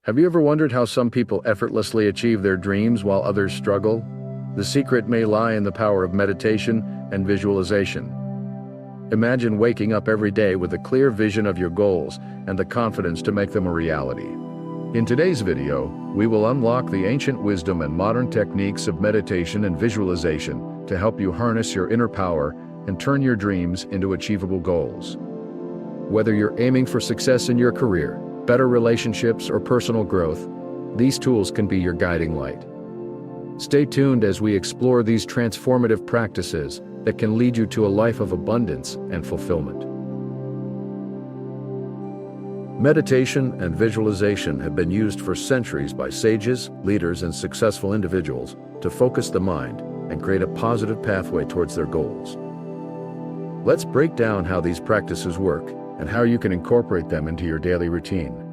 Have you ever wondered how some people effortlessly achieve their dreams while others struggle? The secret may lie in the power of meditation and visualization. Imagine waking up every day with a clear vision of your goals and the confidence to make them a reality. In today's video, we will unlock the ancient wisdom and modern techniques of meditation and visualization to help you harness your inner power and turn your dreams into achievable goals. Whether you're aiming for success in your career, better relationships, or personal growth, these tools can be your guiding light. Stay tuned as we explore these transformative practices that can lead you to a life of abundance and fulfillment. Meditation and visualization have been used for centuries by sages, leaders, and successful individuals to focus the mind and create a positive pathway towards their goals. Let's break down how these practices work and how you can incorporate them into your daily routine.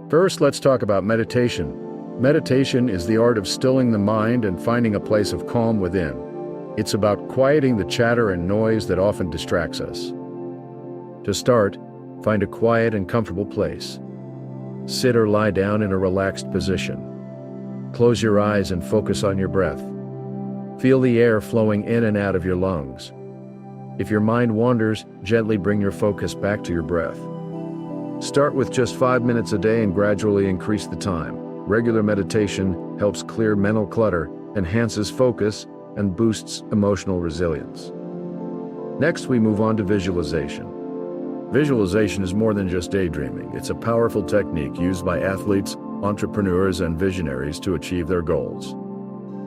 First, let's talk about meditation. Meditation is the art of stilling the mind and finding a place of calm within. It's about quieting the chatter and noise that often distracts us. To start, find a quiet and comfortable place. Sit or lie down in a relaxed position. Close your eyes and focus on your breath. Feel the air flowing in and out of your lungs. If your mind wanders, gently bring your focus back to your breath. Start with just 5 minutes a day and gradually increase the time. Regular meditation helps clear mental clutter, enhances focus, and boosts emotional resilience. Next, we move on to visualization. Visualization is more than just daydreaming. It's a powerful technique used by athletes, entrepreneurs, and visionaries to achieve their goals.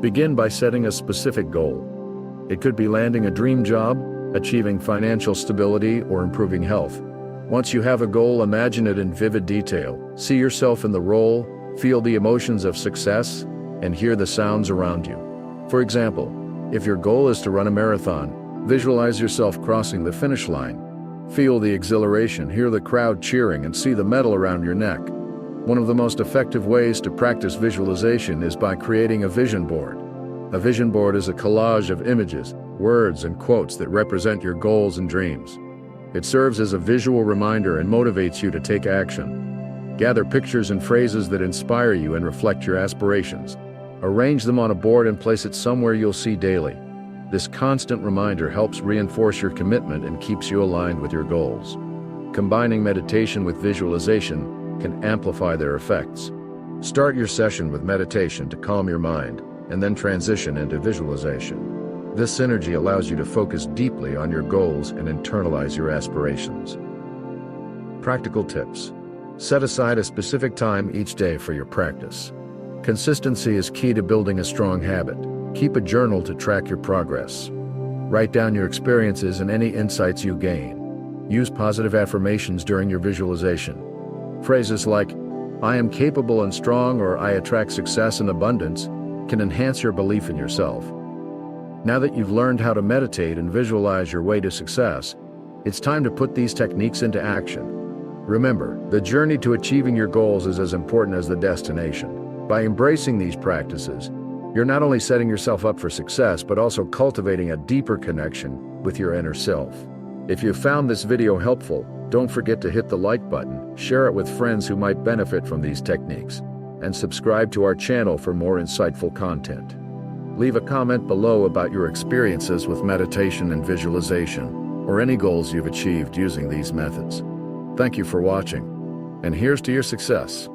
Begin by setting a specific goal. It could be landing a dream job, achieving financial stability, or improving health. Once you have a goal, imagine it in vivid detail. See yourself in the role, feel the emotions of success, and hear the sounds around you. For example, if your goal is to run a marathon, visualize yourself crossing the finish line. Feel the exhilaration, hear the crowd cheering, and see the medal around your neck. One of the most effective ways to practice visualization is by creating a vision board. A vision board is a collage of images, words, and quotes that represent your goals and dreams. It serves as a visual reminder and motivates you to take action. Gather pictures and phrases that inspire you and reflect your aspirations. Arrange them on a board and place it somewhere you'll see daily. This constant reminder helps reinforce your commitment and keeps you aligned with your goals. Combining meditation with visualization can amplify their effects. Start your session with meditation to calm your mind, and then transition into visualization. This synergy allows you to focus deeply on your goals and internalize your aspirations. Practical tips. Set aside a specific time each day for your practice. Consistency is key to building a strong habit. Keep a journal to track your progress. Write down your experiences and any insights you gain. Use positive affirmations during your visualization. Phrases like, "I am capable and strong," or "I attract success and abundance," can enhance your belief in yourself. Now that you've learned how to meditate and visualize your way to success, it's time to put these techniques into action. Remember, the journey to achieving your goals is as important as the destination. By embracing these practices, you're not only setting yourself up for success, but also cultivating a deeper connection with your inner self. If you found this video helpful, don't forget to hit the like button, share it with friends who might benefit from these techniques, and subscribe to our channel for more insightful content. Leave a comment below about your experiences with meditation and visualization, or any goals you've achieved using these methods. Thank you for watching, and here's to your success.